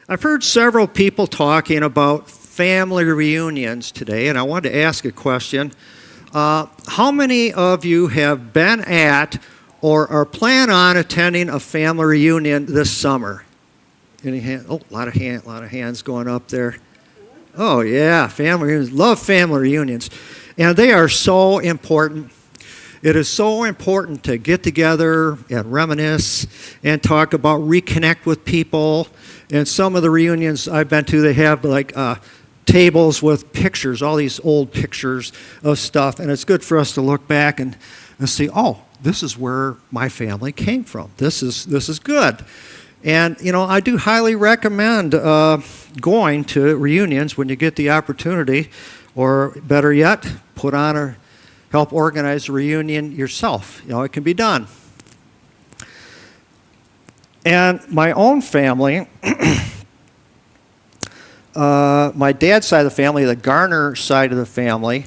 I've heard several people talking about family reunions today, and I wanted to ask a question. How many of you have been at or are planning on attending a family reunion this summer? Any hand? Oh, a lot of hands going up there. Oh yeah, family reunions. Love family reunions, and they are so important. It is so important to get together and reminisce and talk about reconnect with people. And some of the reunions I've been to, they have like tables with pictures, all these old pictures of stuff. And it's good for us to look back and see, oh, this is where my family came from. This is good. And, you know, I do highly recommend going to reunions when you get the opportunity, or better yet, put on or help organize a reunion yourself. You know, it can be done. And my own family, my dad's side of the family, the Garner side of the family,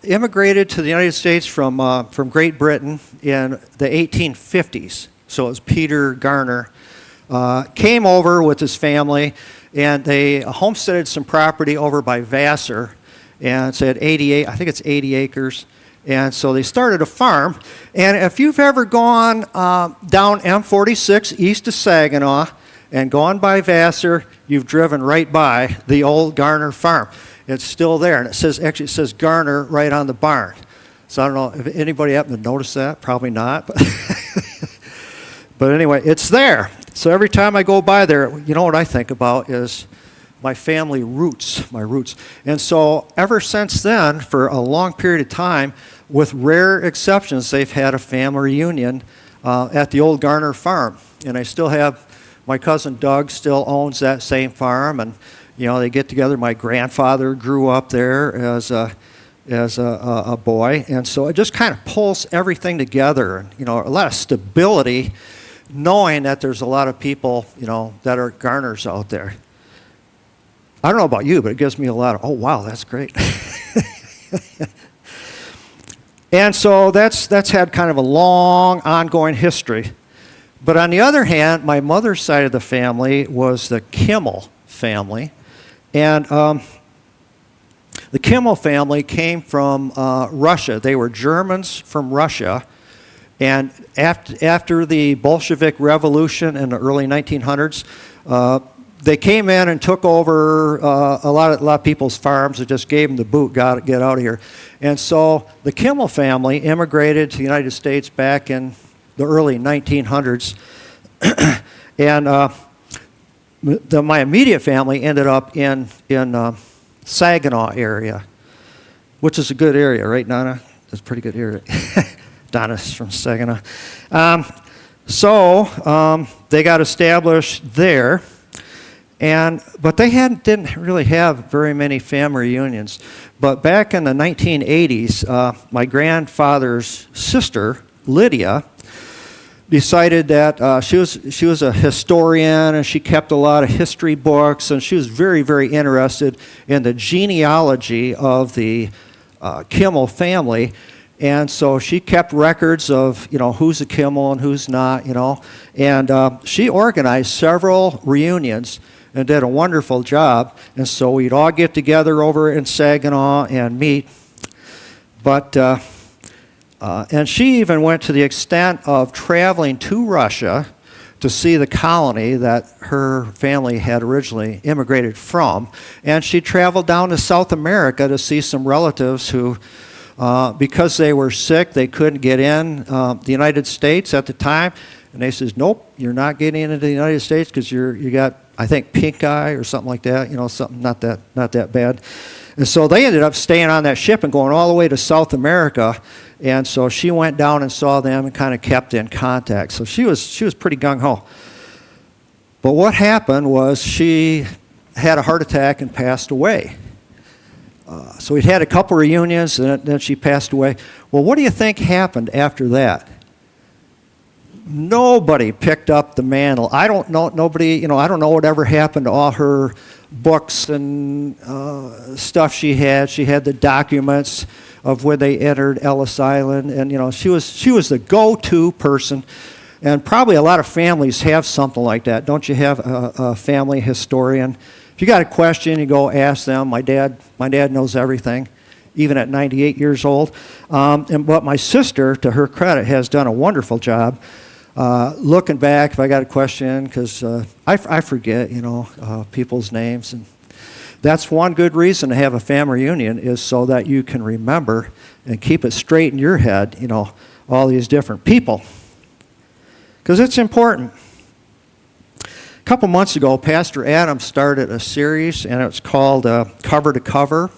immigrated to the United States from Great Britain in the 1850s. So it was Peter Garner. Came over with his family, and they homesteaded some property over by Vassar, and it's at 80 acres. And so they started a farm. And if you've ever gone down M46 east of Saginaw and gone by Vassar, you've driven right by the old Garner farm. It's still there, and it says Garner right on the barn. So I don't know if anybody happened to notice that. Probably not. But anyway, it's there. So every time I go by there, you know what I think about is my family roots, my roots. And so ever since then, for a long period of time, with rare exceptions, they've had a family reunion at the old Garner farm. And I still have, my cousin Doug still owns that same farm, and you know, they get together. My grandfather grew up there as a boy, and so it just kind of pulls everything together. You know, a lot of stability, knowing that there's a lot of people, you know, that are Garners out there. I don't know about you, but it gives me a lot of, oh wow, that's great. And so that's had kind of a long, ongoing history. But on the other hand, my mother's side of the family was the Kimmel family. And the Kimmel family came from Russia. They were Germans from Russia. And after the Bolshevik Revolution in the early 1900s, they came in and took over a lot of people's farms and just gave them the boot, get out of here. And so the Kimmel family immigrated to the United States back in the early 1900s. And my immediate family ended up in Saginaw area, which is a good area, right, Donna? That's a pretty good area. Donna's from Saginaw. So they got established there. But they didn't really have very many family reunions. But back in the 1980s, my grandfather's sister, Lydia, decided that she was a historian, and she kept a lot of history books, and she was very, very interested in the genealogy of the Kimmel family. And so she kept records of, you know, who's a Kimmel and who's not, you know. And she organized several reunions and did a wonderful job. And so we'd all get together over in Saginaw and meet. But, and she even went to the extent of traveling to Russia to see the colony that her family had originally immigrated from. And she traveled down to South America to see some relatives who, because they were sick, they couldn't get in the United States at the time. And they says, nope, you're not getting into the United States because you got, I think, pink eye or something like that, you know, something not that bad. And so they ended up staying on that ship and going all the way to South America. And so she went down and saw them and kind of kept in contact. So she was pretty gung-ho. But what happened was she had a heart attack and passed away. So we'd had a couple reunions, and then she passed away. Well, what do you think happened after that? Nobody picked up the mantle. I don't know, I don't know whatever happened to all her books and stuff she had. She had the documents of where they entered Ellis Island, and, you know, she was the go-to person And probably a lot of families have something like that. Don't you have a family historian? If you got a question, you go ask them. My dad knows everything, even at 98 years old. But my sister, to her credit, has done a wonderful job looking back. If I got a question, because I forget, people's names, and that's one good reason to have a family reunion, is so that you can remember and keep it straight in your head, all these different people. Because it's important. A couple months ago, Pastor Adam started a series, and it's called Cover to Cover.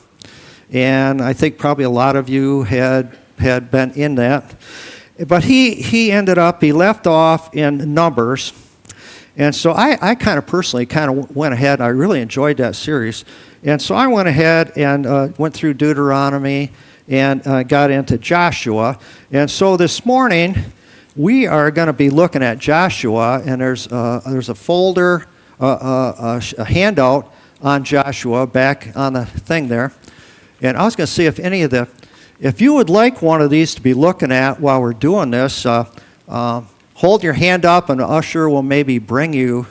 And I think probably a lot of you had been in that. But he left off in Numbers. And so I personally went ahead, and I really enjoyed that series. And so I went ahead and went through Deuteronomy and got into Joshua. And so this morning, we are going to be looking at Joshua, and there's a folder, a handout on Joshua back on the thing there. And I was going to see if you would like one of these to be looking at while we're doing this, hold your hand up, and the usher will maybe bring you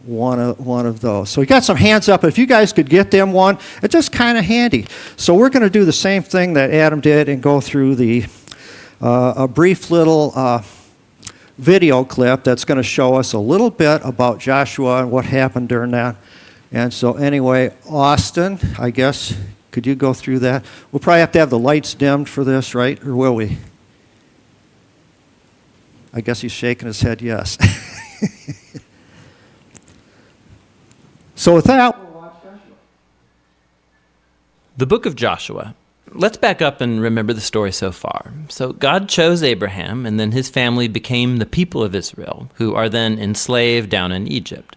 one of those. So we got some hands up. If you guys could get them one, it's just kind of handy. So we're going to do the same thing that Adam did and go through a brief little video clip that's going to show us a little bit about Joshua and what happened during that. And so anyway, Austin, I guess, could you go through that? We'll probably have to have the lights dimmed for this, right? Or will we? I guess he's shaking his head yes. So with that, we'll watch Joshua. The book of Joshua. Let's back up and remember the story so far. So God chose Abraham, and then his family became the people of Israel, who are then enslaved down in Egypt.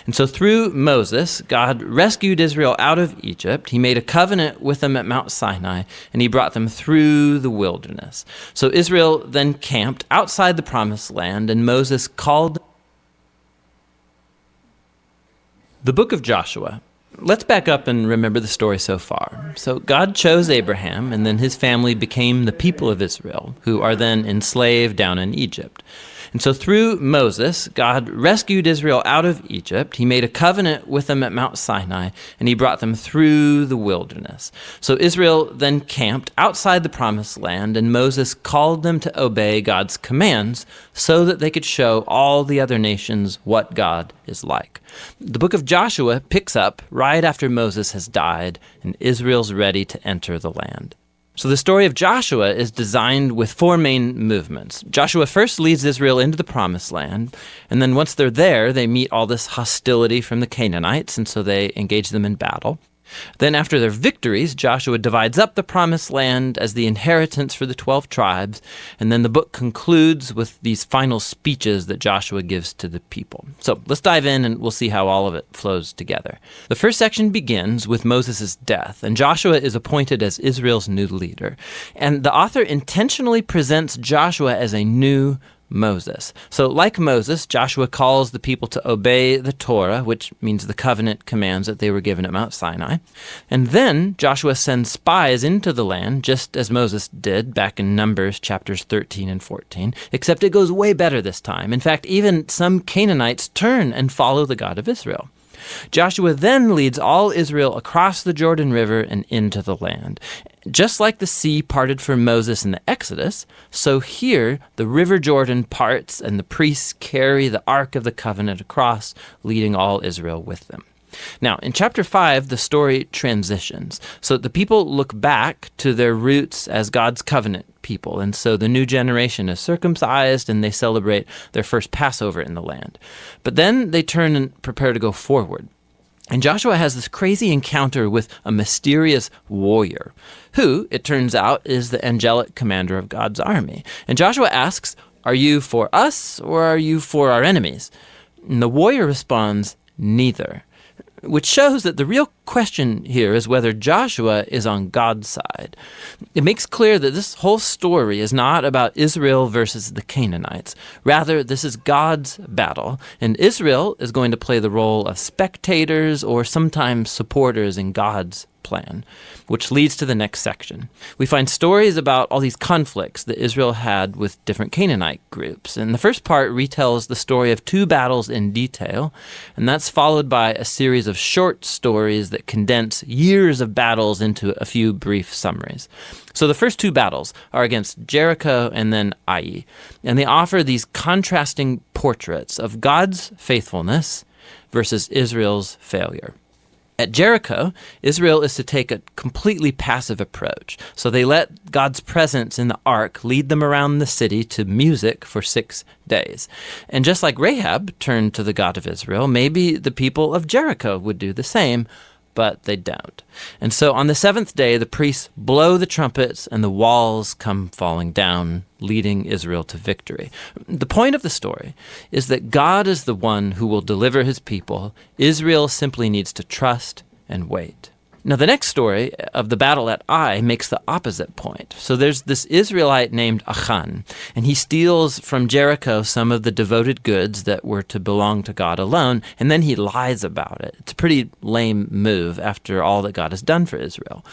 And so through Moses, God rescued Israel out of Egypt. He made a covenant with them at Mount Sinai, and he brought them through the wilderness. So Israel then camped outside the promised land, and Moses called. The book of Joshua. Let's back up and remember the story so far. So God chose Abraham, and then his family became the people of Israel, who are then enslaved down in Egypt. And so through Moses, God rescued Israel out of Egypt. He made a covenant with them at Mount Sinai, and he brought them through the wilderness. So Israel then camped outside the promised land, and Moses called them to obey God's commands so that they could show all the other nations what God is like. The book of Joshua picks up right after Moses has died, and Israel's ready to enter the land. So the story of Joshua is designed with four main movements. Joshua first leads Israel into the promised land, and then once they're there, they meet all this hostility from the Canaanites, and so they engage them in battle. Then after their victories, Joshua divides up the promised land as the inheritance for the 12 tribes, and then the book concludes with these final speeches that Joshua gives to the people. So let's dive in and we'll see how all of it flows together. The first section begins with Moses' death, and Joshua is appointed as Israel's new leader. And the author intentionally presents Joshua as a new Moses. So like Moses, Joshua calls the people to obey the Torah, which means the covenant commands that they were given at Mount Sinai. And then Joshua sends spies into the land, just as Moses did back in Numbers chapters 13 and 14, except it goes way better this time. In fact, even some Canaanites turn and follow the God of Israel. Joshua then leads all Israel across the Jordan River and into the land. Just like the sea parted for Moses in the Exodus, so here the river Jordan parts and the priests carry the Ark of the Covenant across, leading all Israel with them. Now, in chapter 5, the story transitions. So the people look back to their roots as God's covenant people, and so the new generation is circumcised and they celebrate their first Passover in the land. But then they turn and prepare to go forward. And Joshua has this crazy encounter with a mysterious warrior, who, it turns out, is the angelic commander of God's army. And Joshua asks, "Are you for us or are you for our enemies?" And the warrior responds, "Neither," which shows that the real question here is whether Joshua is on God's side. It makes clear that this whole story is not about Israel versus the Canaanites. Rather, this is God's battle, and Israel is going to play the role of spectators or sometimes supporters in God's plan, which leads to the next section. We find stories about all these conflicts that Israel had with different Canaanite groups. And the first part retells the story of 2 battles in detail, and that's followed by a series of short stories that condense years of battles into a few brief summaries. So the first 2 battles are against Jericho and then Ai, and they offer these contrasting portraits of God's faithfulness versus Israel's failure. At Jericho, Israel is to take a completely passive approach. So they let God's presence in the ark lead them around the city to music for 6 days. And just like Rahab turned to the God of Israel, maybe the people of Jericho would do the same, but they don't. And so on the 7th day, the priests blow the trumpets and the walls come falling down, leading Israel to victory. The point of the story is that God is the one who will deliver his people. Israel simply needs to trust and wait. Now, the next story of the battle at Ai makes the opposite point. So there's this Israelite named Achan, and he steals from Jericho some of the devoted goods that were to belong to God alone, and then he lies about it. It's a pretty lame move after all that God has done for Israel.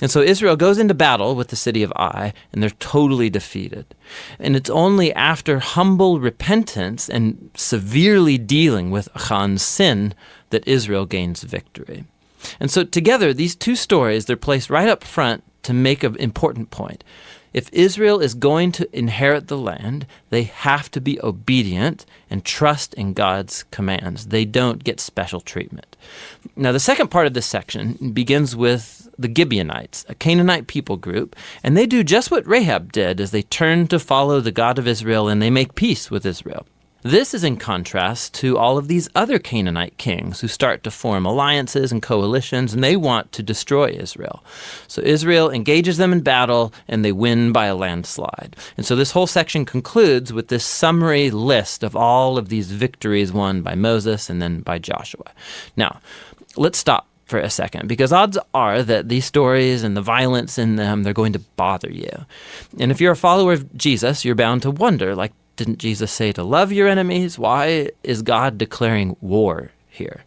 And so Israel goes into battle with the city of Ai, and they're totally defeated. And it's only after humble repentance and severely dealing with Achan's sin that Israel gains victory. And so together, these 2 stories, they're placed right up front to make an important point. If Israel is going to inherit the land, they have to be obedient and trust in God's commands. They don't get special treatment. Now, the second part of this section begins with the Gibeonites, a Canaanite people group, and they do just what Rahab did as they turn to follow the God of Israel and they make peace with Israel. This is in contrast to all of these other Canaanite kings who start to form alliances and coalitions, and they want to destroy Israel. So Israel engages them in battle, and they win by a landslide. And so this whole section concludes with this summary list of all of these victories won by Moses and then by Joshua. Now, let's stop for a second, because odds are that these stories and the violence in them, they're going to bother you. And if you're a follower of Jesus, you're bound to wonder, like, didn't Jesus say to love your enemies? Why is God declaring war here?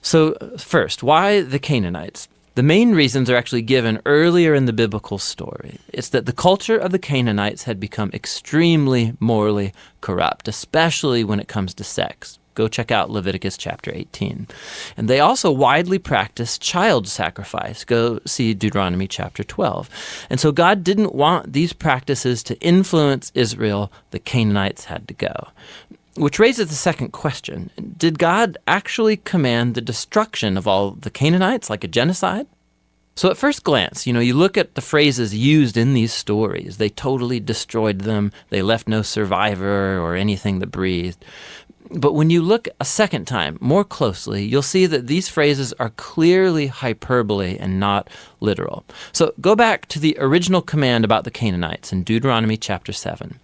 So first, why the Canaanites? The main reasons are actually given earlier in the biblical story. It's that the culture of the Canaanites had become extremely morally corrupt, especially when it comes to sex. Go check out Leviticus chapter 18. And they also widely practiced child sacrifice. Go see Deuteronomy chapter 12. And so God didn't want these practices to influence Israel. The Canaanites had to go. Which raises the second question. Did God actually command the destruction of all the Canaanites, like a genocide? So at first glance, you look at the phrases used in these stories. They totally destroyed them. They left no survivor or anything that breathed. But when you look a second time more closely, you'll see that these phrases are clearly hyperbole and not literal. So go back to the original command about the Canaanites in Deuteronomy chapter 7.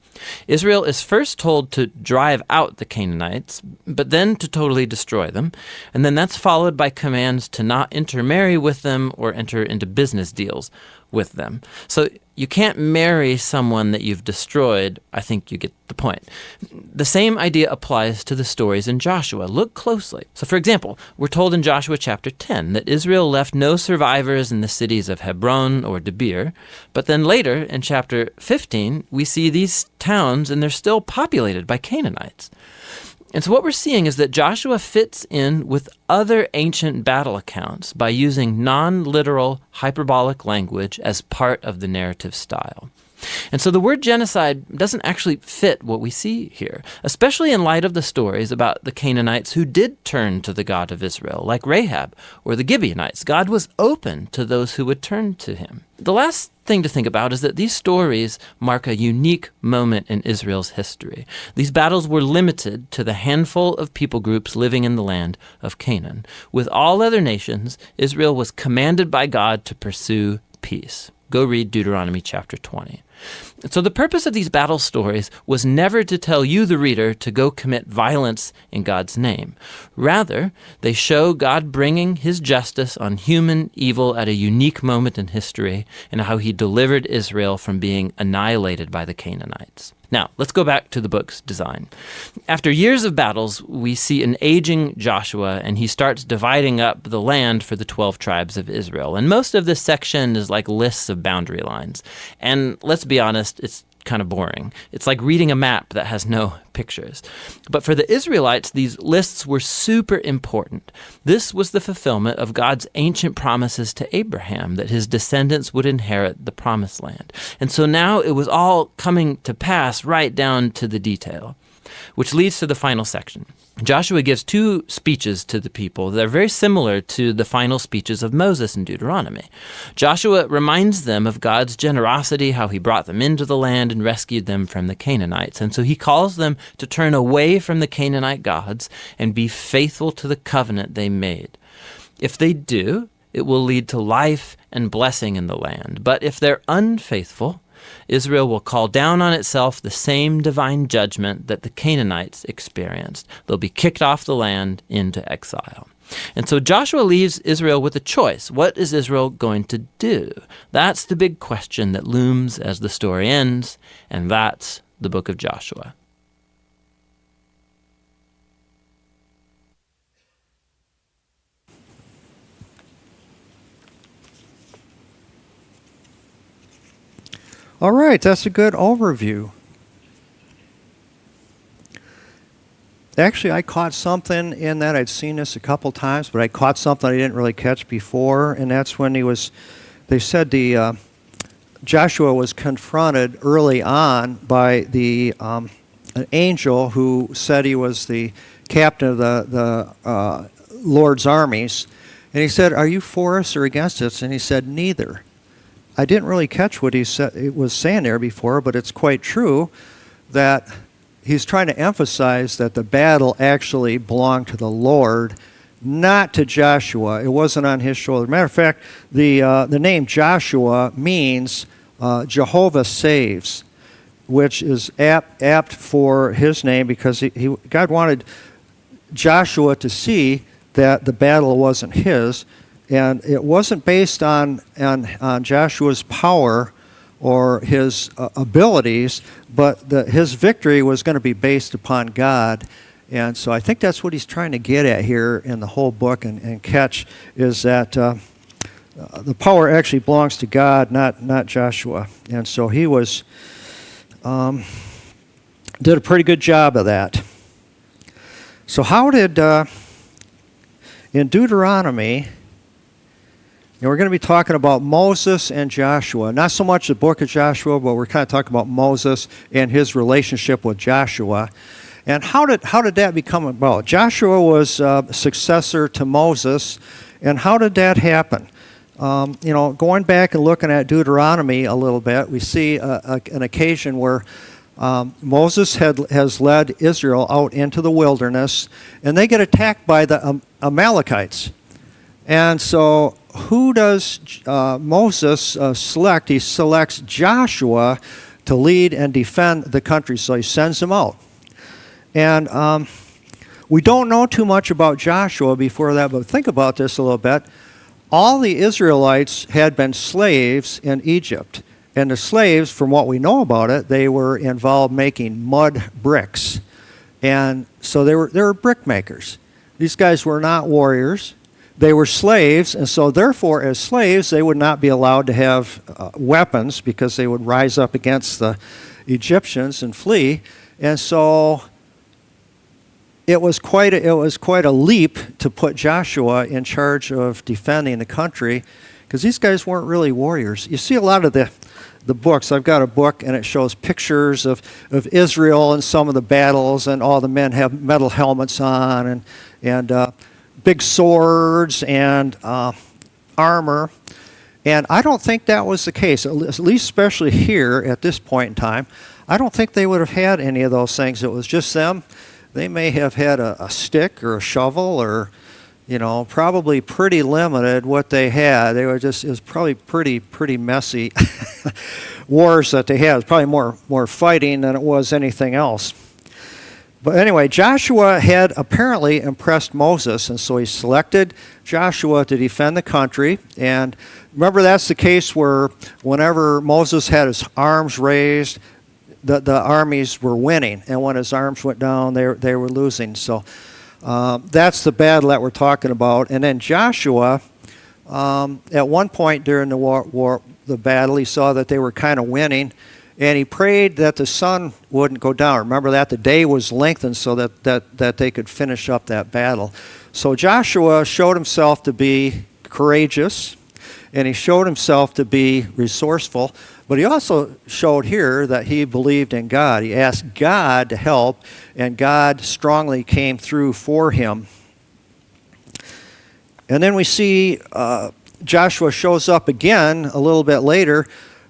Israel is first told to drive out the Canaanites, but then to totally destroy them. And then that's followed by commands to not intermarry with them or enter into business deals with them. So you can't marry someone that you've destroyed. I think you get the point. The same idea applies to the stories in Joshua. Look closely. So for example, we're told in Joshua chapter 10 that Israel left no survivors in the cities of Hebron or Debir. But then later in chapter 15, we see these towns and they're still populated by Canaanites. And so what we're seeing is that Joshua fits in with other ancient battle accounts by using non-literal hyperbolic language as part of the narrative style. And so the word genocide doesn't actually fit what we see here, especially in light of the stories about the Canaanites who did turn to the God of Israel, like Rahab or the Gibeonites. God was open to those who would turn to him. The last thing to think about is that these stories mark a unique moment in Israel's history. These battles were limited to the handful of people groups living in the land of Canaan. With all other nations, Israel was commanded by God to pursue peace. Go read Deuteronomy chapter 20. So the purpose of these battle stories was never to tell you, the reader, to go commit violence in God's name. Rather, they show God bringing his justice on human evil at a unique moment in history and how he delivered Israel from being annihilated by the Canaanites. Now, let's go back to the book's design. After years of battles, we see an aging Joshua, and he starts dividing up the land for the 12 tribes of Israel. And most of this section is like lists of boundary lines. And let's be honest, it's kind of boring. It's like reading a map that has no pictures. But for the Israelites, these lists were super important. This was the fulfillment of God's ancient promises to Abraham that his descendants would inherit the promised land. And so now it was all coming to pass right down to the detail, which leads to the final section. Joshua gives 2 speeches to the people that are very similar to the final speeches of Moses in Deuteronomy. Joshua reminds them of God's generosity, how he brought them into the land and rescued them from the Canaanites. And so he calls them to turn away from the Canaanite gods and be faithful to the covenant they made. If they do, it will lead to life and blessing in the land. But if they're unfaithful, Israel will call down on itself the same divine judgment that the Canaanites experienced. They'll be kicked off the land into exile. And so Joshua leaves Israel with a choice. What is Israel going to do? That's the big question that looms as the story ends, and that's the book of Joshua. All right, that's a good overview. Actually, I caught something in that. I'd seen this a couple times, but I caught something I didn't really catch before, and that's when they said Joshua was confronted early on by an angel who said he was the captain of the Lord's armies, and he said, "Are you for us or against us?" And he said, "Neither." I didn't really catch what he was saying there before, but it's quite true that he's trying to emphasize that the battle actually belonged to the Lord, not to Joshua. It wasn't on his shoulder. Matter of fact, the name Joshua means Jehovah saves, which is apt for his name because God wanted Joshua to see that the battle wasn't his. And it wasn't based on Joshua's power or his abilities, but his victory was going to be based upon God. And so I think that's what he's trying to get at here in the whole book and catch is that the power actually belongs to God, not Joshua. And so he did a pretty good job of that. So how did, in Deuteronomy, and we're going to be talking about Moses and Joshua. Not so much the book of Joshua, but we're kind of talking about Moses and his relationship with Joshua. And how did that become about? Joshua was a successor to Moses, and how did that happen? Going back and looking at Deuteronomy a little bit, we see an occasion where Moses has led Israel out into the wilderness, and they get attacked by the Amalekites. And so who does Moses select? He selects Joshua to lead and defend the country, so he sends him out. And we don't know too much about Joshua before that, but think about this a little bit. All the Israelites had been slaves in Egypt. And the slaves, from what we know about it, they were involved making mud bricks. And so they were brick makers. These guys were not warriors. They were slaves, and so therefore, as slaves, they would not be allowed to have weapons because they would rise up against the Egyptians and flee. And so it was quite a leap to put Joshua in charge of defending the country because these guys weren't really warriors. You see a lot of the books. I've got a book, and it shows pictures of Israel and some of the battles, and all the men have metal helmets on and big swords and armor. And I don't think that was the case, at least especially here at this point in time. I don't think they would have had any of those things. It was just them. They may have had a stick or a shovel or, probably pretty limited what they had. It was probably pretty messy wars that they had. It was probably more fighting than it was anything else. But anyway, Joshua had apparently impressed Moses, and so he selected Joshua to defend the country. And remember, that's the case where whenever Moses had his arms raised, the armies were winning, and when his arms went down, they were losing. So that's the battle that we're talking about. And then Joshua, at one point during the battle, he saw that they were kind of winning, and he prayed that the sun wouldn't go down. Remember that the day was lengthened so that they could finish up that battle. So Joshua showed himself to be courageous, and he showed himself to be resourceful, but he also showed here that he believed in God. He asked God to help, and God strongly came through for him. And then we see Joshua shows up again a little bit later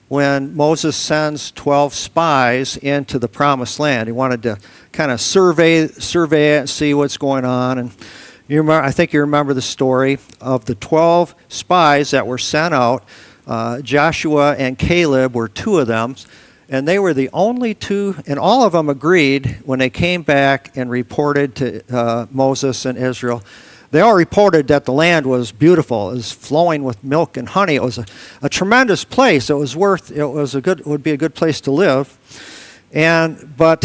when Moses sends 12 spies into the promised land. He wanted to kind of survey it and see what's going on. And I think you remember the story of the 12 spies that were sent out. Joshua and Caleb were two of them, and they were the only two, and all of them agreed when they came back and reported to Moses and Israel. They all reported that the land was beautiful. It was flowing with milk and honey. It was a tremendous place. It would be a good place to live. But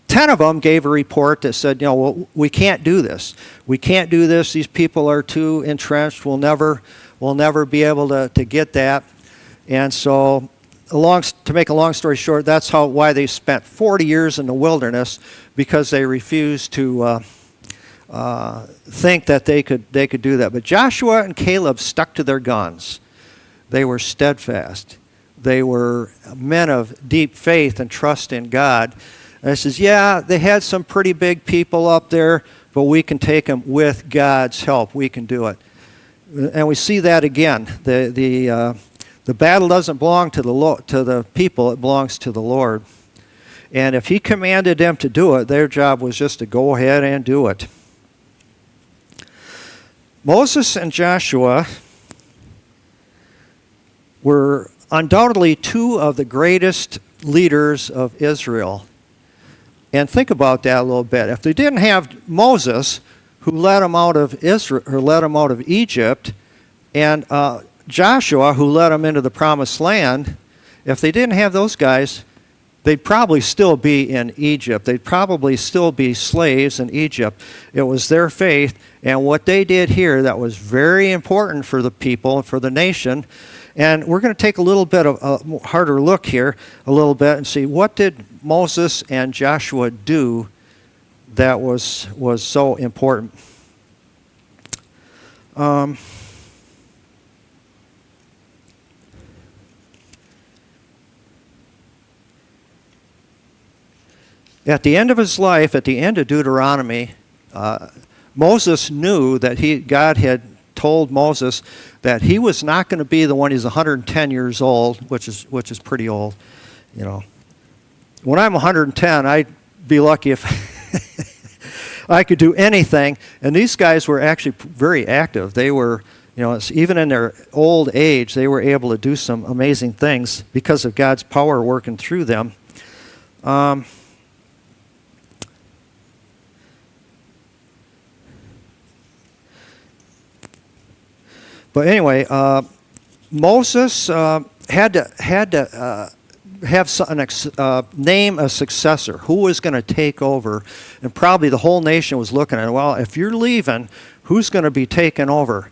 10 of them gave a report that said, well, we can't do this. We can't do this. These people are too entrenched. We'll never be able to get that. And so, to make a long story short, that's why they spent 40 years in the wilderness, because they refused to think that they could do that. But Joshua and Caleb stuck to their guns. They were steadfast. They were men of deep faith and trust in God. And it says, yeah, they had some pretty big people up there, but we can take them with God's help. We can do it. And we see that again. The battle doesn't belong to the people. It belongs to the Lord. And if he commanded them to do it, their job was just to go ahead and do it. Moses and Joshua were undoubtedly two of the greatest leaders of Israel. And think about that a little bit. If they didn't have Moses, who led them out of Israel, or led them out of Egypt, and Joshua, who led them into the promised land, if they didn't have those guys, they'd probably still be in Egypt. They'd probably still be slaves in Egypt. It was their faith, and what they did here that was very important for the people and for the nation. And we're going to take a little bit of a harder look here a little bit and see, what did Moses and Joshua do that was so important. At the end of his life, at the end of Deuteronomy, Moses knew that God had told Moses that he was not going to be the one. He's 110 years old, which is pretty old, When I'm 110, I'd be lucky if I could do anything. And these guys were actually very active. They were, even in their old age, they were able to do some amazing things because of God's power working through them. But anyway, Moses had to name a successor. Who was going to take over? And probably the whole nation was looking at it. Well, if you're leaving, who's going to be taking over?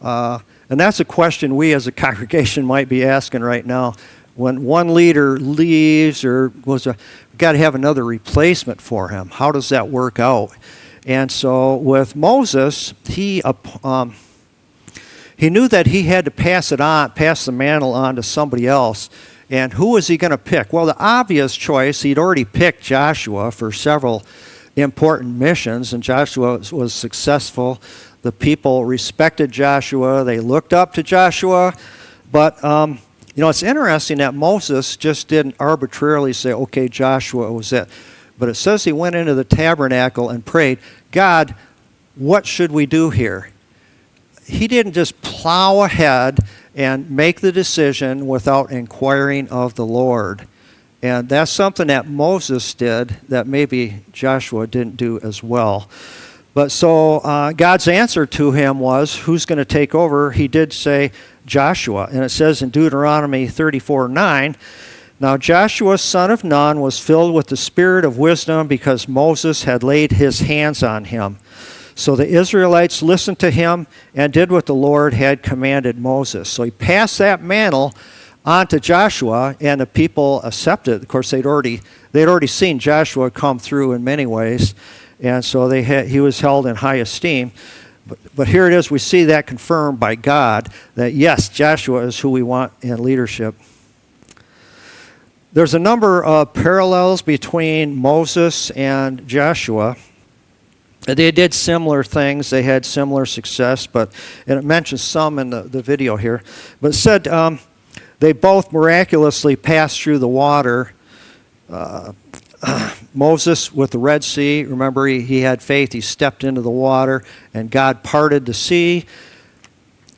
And that's a question we as a congregation might be asking right now. When one leader leaves we've got to have another replacement for him. How does that work out? And so with Moses, he knew that he had to pass the mantle on to somebody else. And who was he going to pick? Well, the obvious choice, he'd already picked Joshua for several important missions, and Joshua was successful. The people respected Joshua. They looked up to Joshua. But, it's interesting that Moses just didn't arbitrarily say, okay, Joshua was it. But it says he went into the tabernacle and prayed, God, what should we do here? He didn't just plow ahead and make the decision without inquiring of the Lord. And that's something that Moses did that maybe Joshua didn't do as well. But so God's answer to him was, who's going to take over? He did say Joshua. And it says in Deuteronomy 34:9, Now Joshua, son of Nun, was filled with the spirit of wisdom because Moses had laid his hands on him. So the Israelites listened to him and did what the Lord had commanded Moses. So he passed that mantle on to Joshua, and the people accepted. Of course, they'd already seen Joshua come through in many ways, and so he was held in high esteem. But here it is, we see that confirmed by God, that yes, Joshua is who we want in leadership. There's a number of parallels between Moses and Joshua. They did similar things. They had similar success, and it mentions some in the video here. But it said they both miraculously passed through the water. Moses with the Red Sea, remember he had faith. He stepped into the water, and God parted the sea.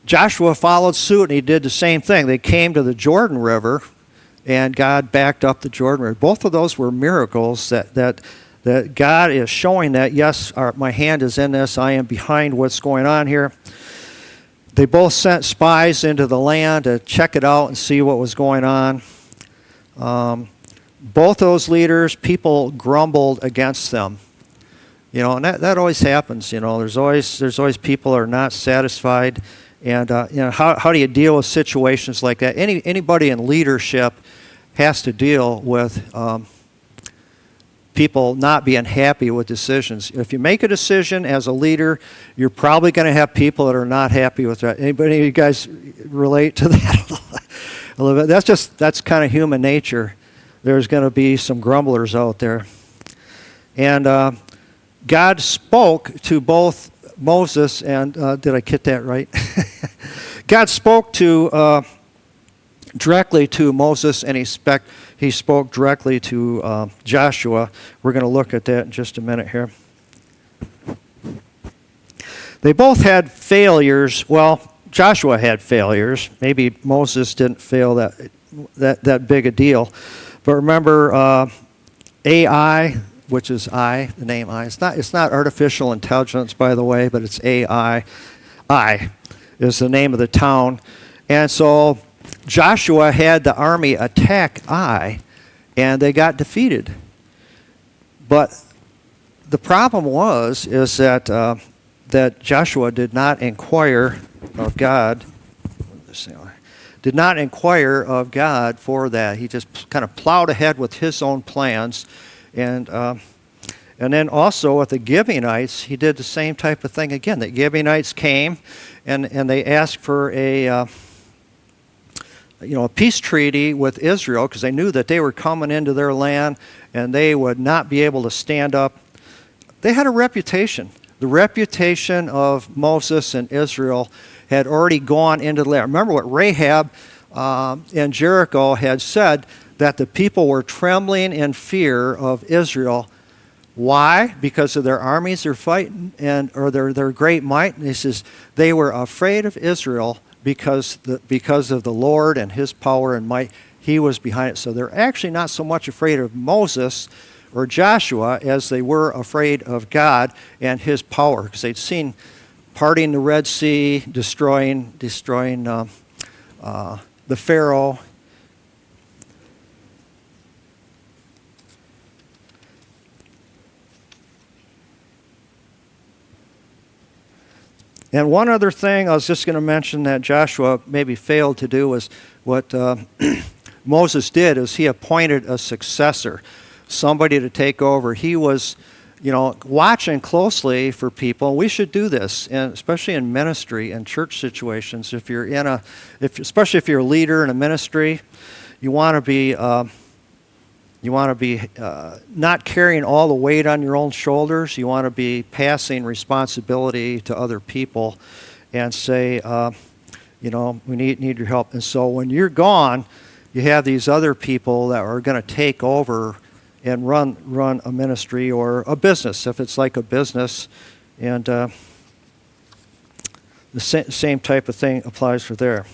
Joshua followed suit, and he did the same thing. They came to the Jordan River, and God backed up the Jordan River. Both of those were miracles that God is showing that, yes, my hand is in this. I am behind what's going on here. They both sent spies into the land to check it out and see what was going on. Both those leaders, people grumbled against them. And that always happens. There's always people that are not satisfied. And how do you deal with situations like that? Anybody in leadership has to deal with people not being happy with decisions. If you make a decision as a leader, you're probably going to have people that are not happy with that. Anybody of you guys relate to that a little bit? That's kind of human nature. There's going to be some grumblers out there. And God spoke to both Moses and, did I get that right? God spoke directly to Moses, and he spoke directly to Joshua. We're going to look at that in just a minute here. They both had failures. Well, Joshua had failures. Maybe Moses didn't fail that big a deal. But remember, AI, which is the name I. It's not artificial intelligence, by the way, but it's AI. I is the name of the town. And so Joshua had the army attack Ai, and they got defeated. But the problem is that Joshua did not inquire of God. Did not inquire of God for that. He just kind of plowed ahead with his own plans, and then also with the Gibeonites, he did the same type of thing again. The Gibeonites came, and they asked for a peace treaty with Israel because they knew that they were coming into their land and they would not be able to stand up. They had a reputation. The reputation of Moses and Israel had already gone into the land. Remember what Rahab in Jericho had said, that the people were trembling in fear of Israel. Why? Because of their armies they're fighting, or their great might. And he says they were afraid of Israel because of the Lord and his power and might. He was behind it. So they're actually not so much afraid of Moses or Joshua as they were afraid of God and his power, because they'd seen parting the Red Sea, destroying the Pharaoh. And one other thing I was just going to mention that Joshua maybe failed to do was what Moses did is he appointed a successor, somebody to take over. He was, watching closely for people. We should do this, and especially in ministry and church situations. Especially if you're a leader in a ministry, you want to be not carrying all the weight on your own shoulders. You want to be passing responsibility to other people, and say, we need your help. And so when you're gone, you have these other people that are going to take over and run a ministry or a business, if it's like a business. And the same type of thing applies for there.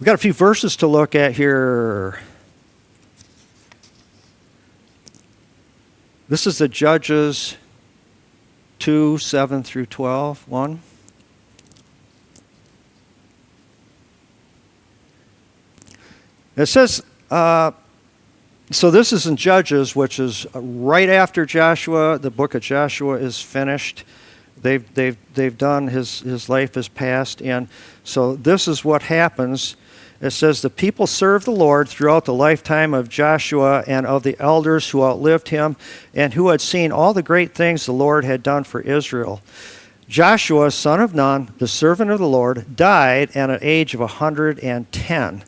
We've got a few verses to look at here. This is the Judges 2, 7 through 12, 1. It says, so this is in Judges, which is right after Joshua. The book of Joshua is finished. They've done, his life is passed. And so this is what happens. It says, the people served the Lord throughout the lifetime of Joshua and of the elders who outlived him and who had seen all the great things the Lord had done for Israel. Joshua, son of Nun, the servant of the Lord, died at an age of 110.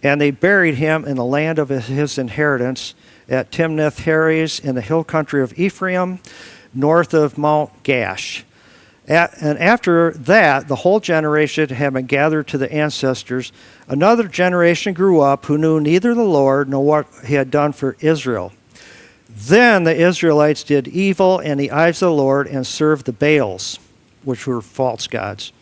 And they buried him in the land of his inheritance at Timnath-Heres in the hill country of Ephraim, north of Mount Gash. And after that, the whole generation had been gathered to the ancestors. Another generation grew up who knew neither the Lord nor what he had done for Israel. Then the Israelites did evil in the eyes of the Lord and served the Baals, which were false gods.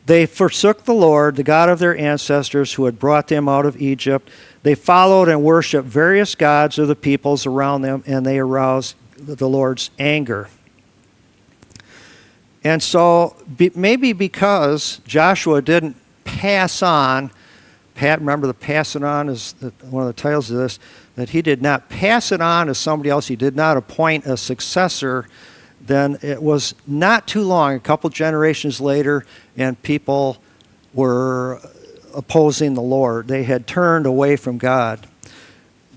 They forsook the Lord, the God of their ancestors, who had brought them out of Egypt. They followed and worshipped various gods of the peoples around them, and they aroused the Lord's anger. And so maybe because Joshua didn't pass on, remember the pass it on is one of the titles of this, that he did not pass it on to somebody else, he did not appoint a successor, then it was not too long, a couple generations later, and people were opposing the Lord. They had turned away from God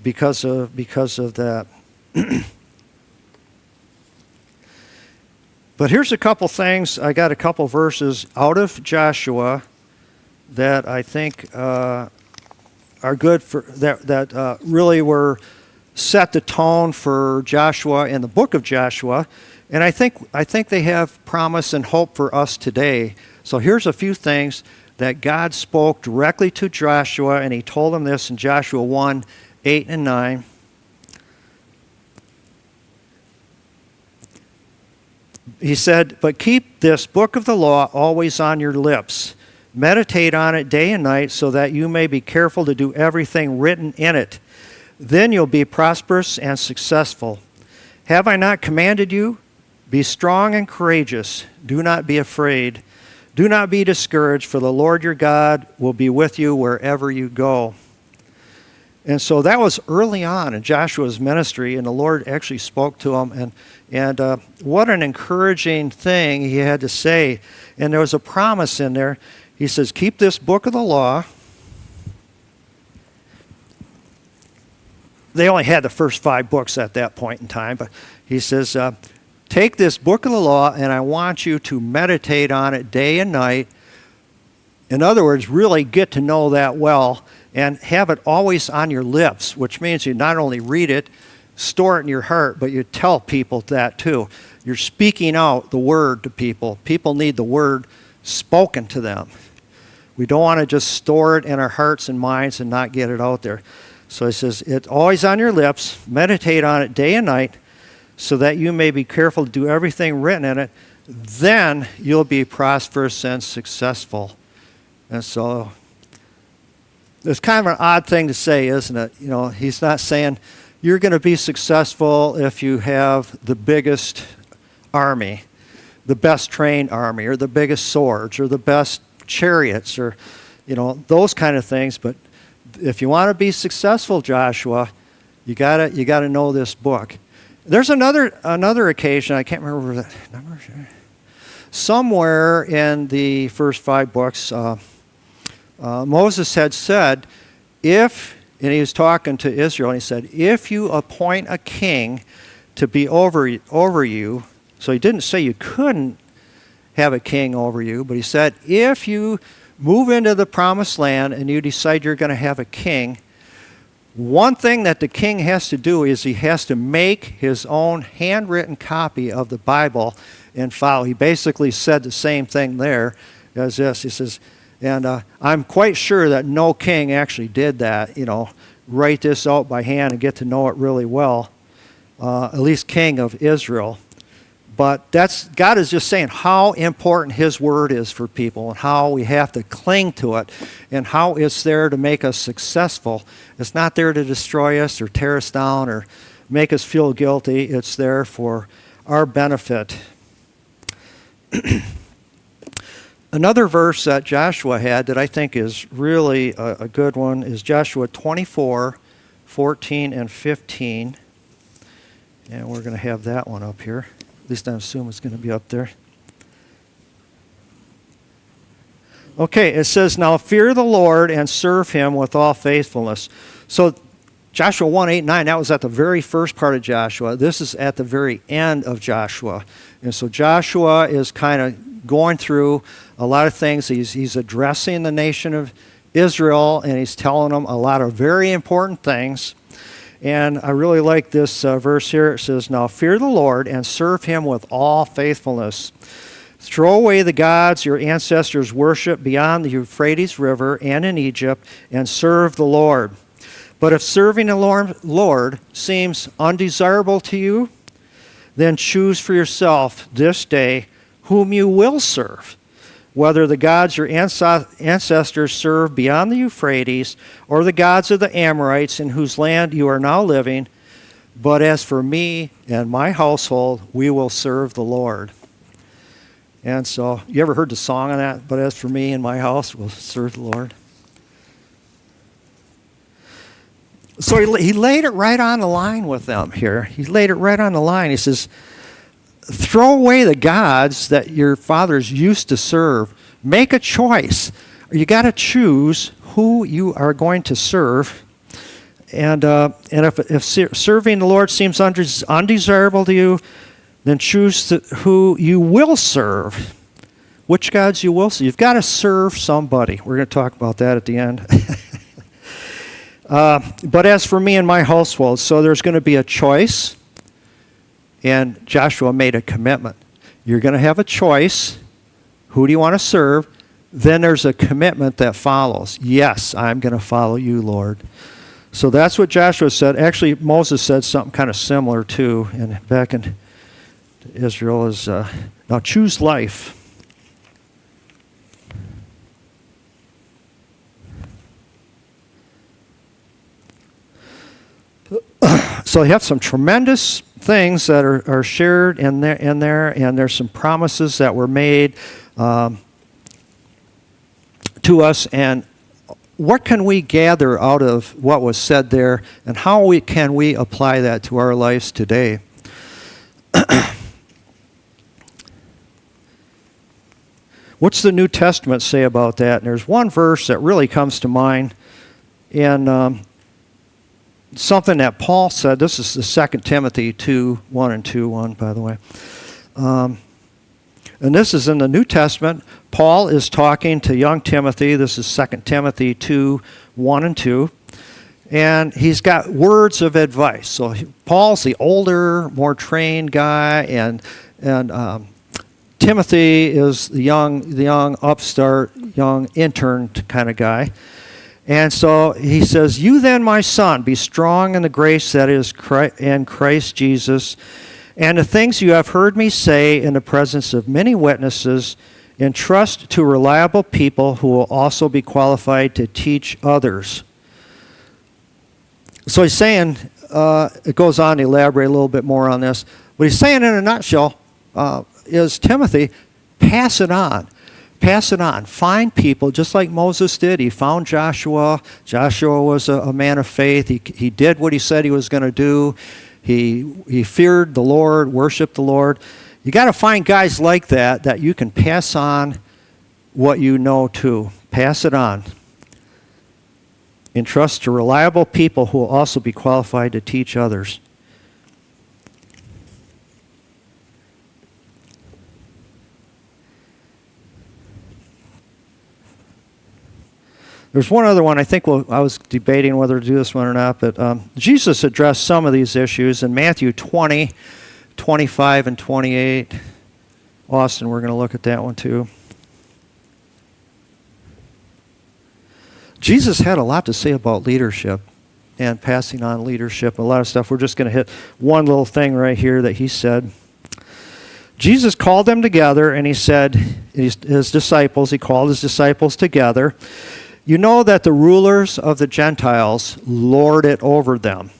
because of that. But here's a couple things. I got a couple verses out of Joshua that I think are good for that really were set the tone for Joshua in the book of Joshua, and I think they have promise and hope for us today. So here's a few things that God spoke directly to Joshua, and he told him this in Joshua 1:8 and 9. He said, "But keep this book of the law always on your lips. Meditate on it day and night so that you may be careful to do everything written in it. Then you'll be prosperous and successful. Have I not commanded you? Be strong and courageous. Do not be afraid. Do not be discouraged, for the Lord your God will be with you wherever you go." And so that was early on in Joshua's ministry, and the Lord actually spoke to him. And what an encouraging thing he had to say. And there was a promise in there. He says, keep this book of the law. They only had the first 5 books at that point in time, but he says, take this book of the law, and I want you to meditate on it day and night. In other words, really get to know that well and have it always on your lips, which means you not only read it, store it in your heart, but you tell people that too. You're speaking out the word to people. People need the word spoken to them. We don't want to just store it in our hearts and minds and not get it out there. So he says, it's always on your lips. Meditate on it day and night so that you may be careful to do everything written in it. Then you'll be prosperous and successful. And so it's kind of an odd thing to say, isn't it? You know, he's not saying you're going to be successful if you have the biggest army, the best trained army, or the biggest swords, or the best chariots, or, you know, those kind of things. But if you want to be successful, Joshua, you gotta know this book. There's another occasion, I can't remember that number. Somewhere in the first 5 books, Moses had said, and he was talking to Israel, and he said, if you appoint a king to be over you, so he didn't say you couldn't have a king over you, but he said, if you move into the promised land and you decide you're going to have a king, one thing that the king has to do is he has to make his own handwritten copy of the Bible and follow. He basically said the same thing there as this. He says, and I'm quite sure that no king actually did that, you know, write this out by hand and get to know it really well, at least king of Israel. But God is just saying how important his word is for people and how we have to cling to it and how it's there to make us successful. It's not there to destroy us or tear us down or make us feel guilty. It's there for our benefit. Another verse that Joshua had that I think is really a good one is Joshua 24, 14 and 15. And we're going to have that one up here. At least I assume it's going to be up there. Okay, it says, "Now fear the Lord and serve him with all faithfulness." So Joshua 1, 8, 9, that was at the very first part of Joshua. This is at the very end of Joshua. And so Joshua is kind of going through a lot of things. He's addressing the nation of Israel, and he's telling them a lot of very important things. And I really like this verse here. It says, "Now fear the Lord and serve him with all faithfulness. Throw away the gods your ancestors worshiped beyond the Euphrates River and in Egypt, and serve the Lord. But if serving the Lord seems undesirable to you, then choose for yourself this day whom you will serve, whether the gods your ancestors served beyond the Euphrates, or the gods of the Amorites in whose land you are now living. But as for me and my household, we will serve the Lord." And so, you ever heard the song on that? "But as for me and my house, we'll serve the Lord." So he laid it right on the line with them here. He laid it right on the line. He says, throw away the gods that your fathers used to serve. Make a choice. You got to choose who you are going to serve. And if serving the Lord seems undesirable to you, then choose who you will serve. Which gods you will serve. You've got to serve somebody. We're going to talk about that at the end. But as for me and my household, so there's going to be a choice, and Joshua made a commitment. You're going to have a choice. Who do you want to serve? Then there's a commitment that follows. Yes, I'm going to follow you, Lord. So that's what Joshua said. Actually, Moses said something kind of similar too, and back in Israel is, now choose life. So you have some tremendous things that are shared in there, and there's some promises that were made to us. And what can we gather out of what was said there, and how can we apply that to our lives today? What's the New Testament say about that? And there's one verse that really comes to mind in something that Paul said. This is the 2 Timothy 2, 1 and 2, 1, by the way. And this is in the New Testament. Paul is talking to young Timothy. This is 2 Timothy 2, 1 and 2. And he's got words of advice. So Paul's the older, more trained guy, and Timothy is the young upstart, young intern kind of guy. And so he says, "You then, my son, be strong in the grace that is in Christ Jesus, and the things you have heard me say in the presence of many witnesses, entrust to reliable people who will also be qualified to teach others." So he's saying, it goes on to elaborate a little bit more on this, but he's saying in a nutshell, is Timothy, pass it on. Pass it on. Find people, just like Moses did. He found Joshua. Joshua was a man of faith. He did what he said he was going to do. He feared the Lord, worshiped the Lord. You got to find guys like that you can pass on what you know to. Pass it on. Entrust to reliable people who will also be qualified to teach others. There's one other one. I think I was debating whether to do this one or not, but Jesus addressed some of these issues in Matthew 20, 25, and 28. Austin, we're going to look at that one too. Jesus had a lot to say about leadership and passing on leadership, a lot of stuff. We're just going to hit one little thing right here that he said. Jesus called them together, and he said, he called his disciples together. "You know that the rulers of the Gentiles lord it over them,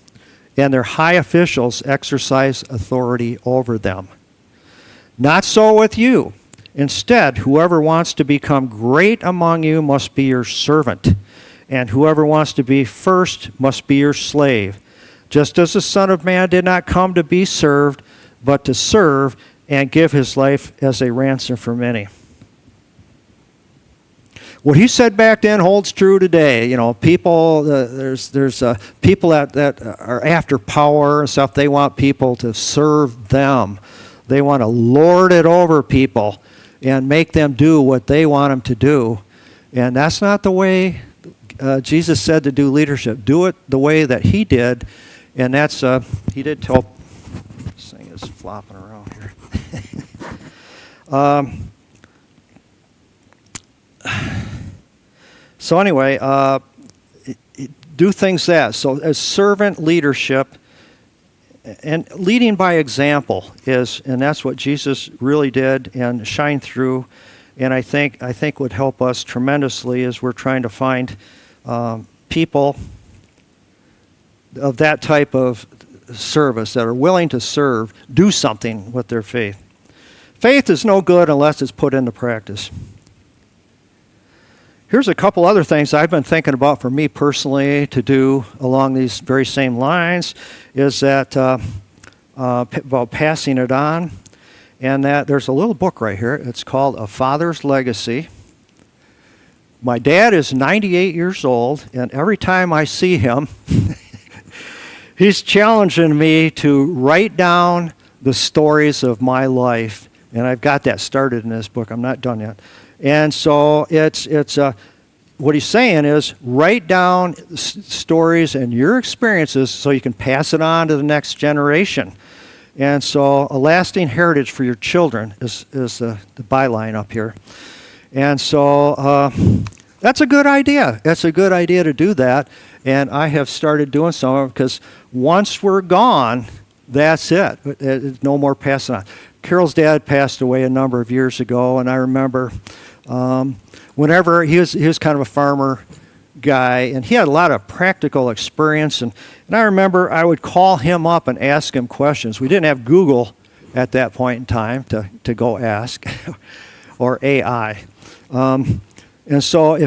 and their high officials exercise authority over them. Not so with you. Instead, whoever wants to become great among you must be your servant, and whoever wants to be first must be your slave. Just as the Son of Man did not come to be served, but to serve and give his life as a ransom for many. What he said back then holds true today. You know, people, there's people that are after power and stuff. They want people to serve them. They want to lord it over people and make them do what they want them to do. And that's not the way Jesus said to do leadership. Do it the way that he did. And that's, he did tell, this thing is flopping around here. So anyway, do things that. So as servant leadership and leading by example is, and that's what Jesus really did and shined through. And I think would help us tremendously as we're trying to find people of that type of service that are willing to serve, do something with their faith. Faith is no good unless it's put into practice. Here's a couple other things I've been thinking about for me personally to do along these very same lines is that about passing it on, and that there's a little book right here. It's called A Father's Legacy. My dad is 98 years old, and every time I see him, he's challenging me to write down the stories of my life, and I've got that started in this book. I'm not done yet. And so it's what he's saying is write down stories and your experiences so you can pass it on to the next generation. And so a lasting heritage for your children is the byline up here. And so that's a good idea. It's a good idea to do that. And I have started doing some because once we're gone, that's it. No more passing on. Carol's dad passed away a number of years ago, and I remember whenever he was kind of a farmer guy, and he had a lot of practical experience, and I remember I would call him up and ask him questions. We didn't have Google at that point in time to go ask, or AI. And so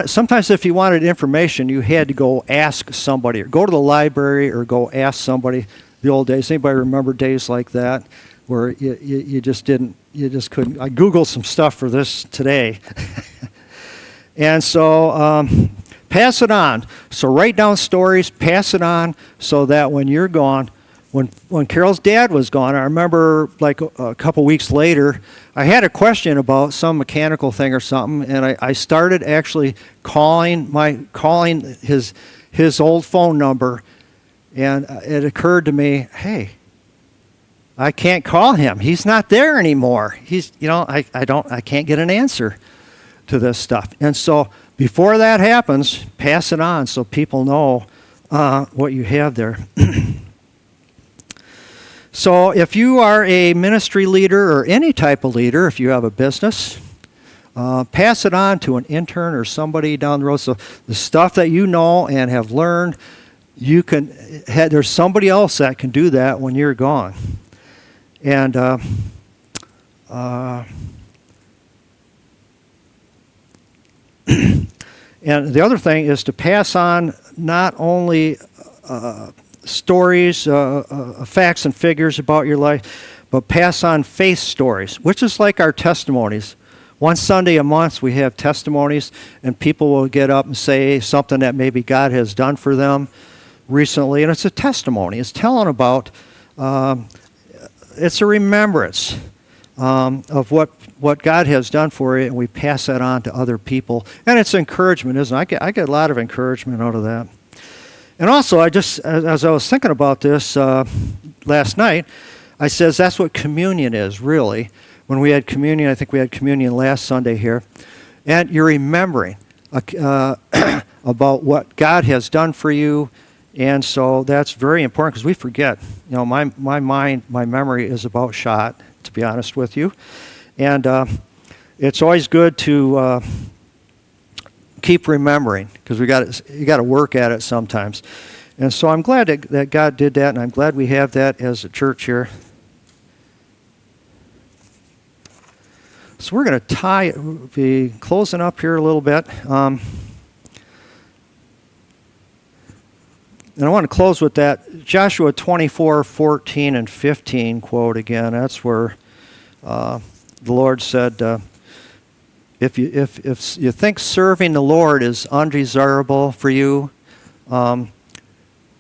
sometimes if you wanted information, you had to go ask somebody, or go to the library, or go ask somebody. The old days, anybody remember days like that? Where you just couldn't. I Googled some stuff for this today. And so pass it on. So write down stories, pass it on, so that when you're gone, when Carol's dad was gone, I remember like a couple weeks later, I had a question about some mechanical thing or something, and I started actually calling his old phone number, and it occurred to me, hey, I can't call him. He's not there anymore. I can't get an answer to this stuff. And so before that happens, pass it on so people know what you have there. So if you are a ministry leader or any type of leader, if you have a business, pass it on to an intern or somebody down the road. So the stuff that you know and have learned, there's somebody else that can do that when you're gone. And and the other thing is to pass on not only stories, facts and figures about your life, but pass on faith stories, which is like our testimonies. One Sunday a month we have testimonies, and people will get up and say something that maybe God has done for them recently, and it's a testimony. It's telling about, it's a remembrance of what God has done for you, and we pass that on to other people. And it's encouragement, isn't it? I get a lot of encouragement out of that. And also, as I was thinking about this last night, I says that's what communion is, really. When we had communion, I think we had communion last Sunday here, and you're remembering about what God has done for you, and so that's very important because we forget. You know, my mind, my memory is about shot, to be honest with you, and it's always good to keep remembering because you got to work at it sometimes. And so I'm glad that God did that, and I'm glad we have that as a church here. So we're going to be closing up here a little bit. And I want to close with that Joshua 24:14 and 15 quote again. That's where the Lord said, if you think serving the Lord is undesirable for you,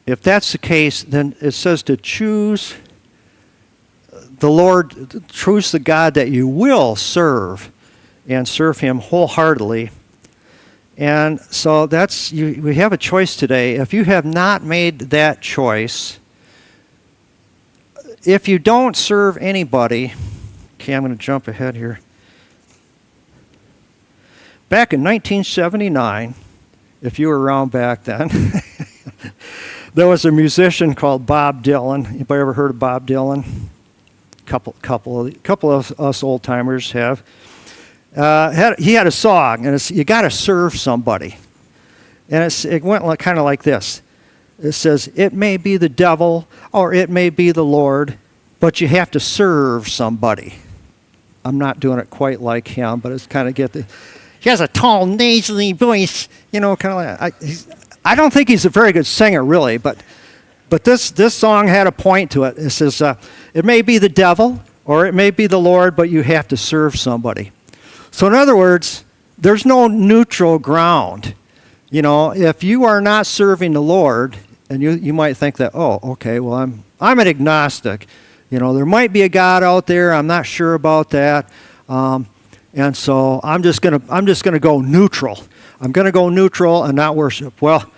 if that's the case, then it says to choose the Lord, choose the God that you will serve, and serve Him wholeheartedly. And so we have a choice today. If you have not made that choice, if you don't serve anybody, okay, I'm going to jump ahead here. Back in 1979, if you were around back then, there was a musician called Bob Dylan. Anybody ever heard of Bob Dylan? Couple of us old timers have. He had a song, and it's "You Got to Serve Somebody," and it went kind of like this. It says, "It may be the devil or it may be the Lord, but you have to serve somebody." I'm not doing it quite like him, but it's kind of he has a tall, nasally voice, kind of like. I don't think he's a very good singer, really, but this song had a point to it. It says, "It may be the devil or it may be the Lord, but you have to serve somebody." So in other words, there's no neutral ground. If you are not serving the Lord, and you might think that, oh, okay, well, I'm an agnostic. There might be a God out there. I'm not sure about that, and so I'm just gonna go neutral. I'm gonna go neutral and not worship. Well,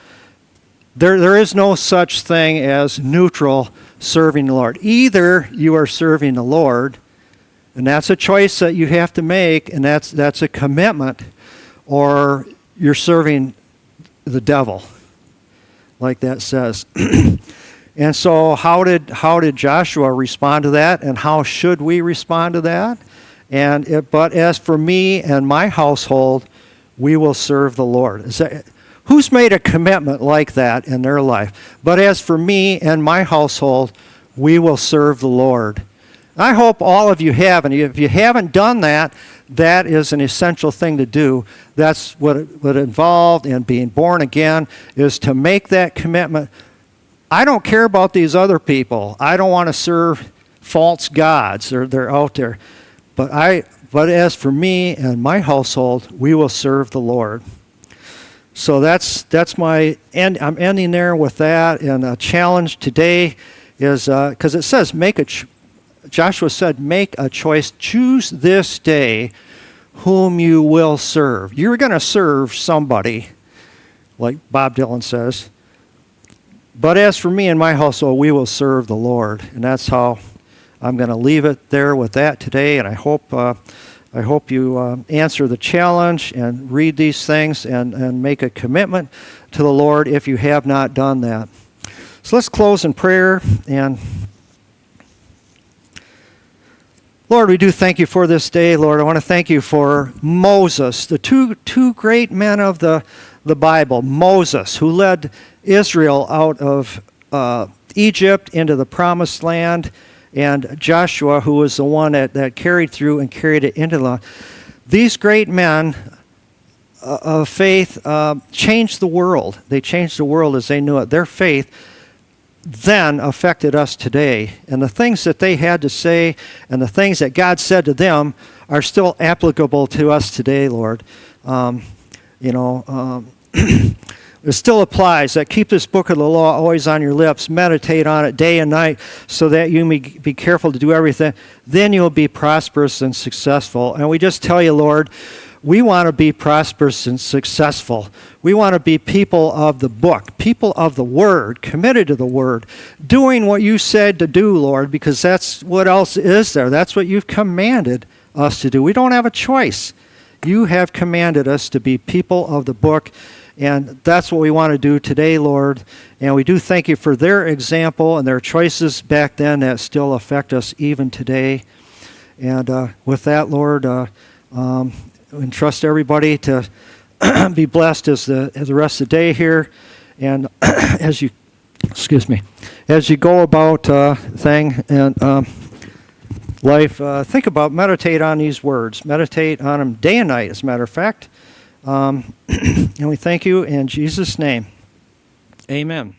there is no such thing as neutral serving the Lord. Either you are serving the Lord, and that's a choice that you have to make, and that's a commitment, or you're serving the devil, like that says. And so how did Joshua respond to that, and how should we respond to that? But as for me and my household, we will serve the Lord. Who's made a commitment like that in their life? But as for me and my household, we will serve the Lord. I hope all of you have, and if you haven't done that, that is an essential thing to do. That's what involved in being born again, is to make that commitment. I don't care about these other people. I don't want to serve false gods. They're out there. But as for me and my household, we will serve the Lord. So that's my end. I'm ending there with that. And a challenge today is, because it says Joshua said, make a choice. Choose this day whom you will serve. You're going to serve somebody, like Bob Dylan says. But as for me and my household, we will serve the Lord. And that's how I'm going to leave it there with that today. And I hope you answer the challenge and read these things and make a commitment to the Lord if you have not done that. So let's close in prayer. And Lord, we do thank you for this day. Lord, I want to thank you for Moses, the two great men of the Bible. Moses, who led Israel out of Egypt into the promised land, and Joshua, who was the one that carried through and carried it into the land. These great men of faith changed the world. They changed the world as they knew it. Their faith then affected us today. And the things that they had to say and the things that God said to them are still applicable to us today, Lord. It still applies. That keep this book of the law always on your lips. Meditate on it day and night so that you may be careful to do everything. Then you'll be prosperous and successful. And we just tell you, Lord, we want to be prosperous and successful. We want to be people of the book, people of the Word, committed to the Word, doing what you said to do, Lord, because that's what else is there. That's what you've commanded us to do. We don't have a choice. You have commanded us to be people of the book, and that's what we want to do today, Lord. And we do thank you for their example and their choices back then that still affect us even today. And with that, Lord, entrust everybody to be blessed as the rest of the day here, and as you go about thing, and life, think about, meditate on these words. Meditate on them day and night, as a matter of fact. And we thank you in Jesus' name. Amen.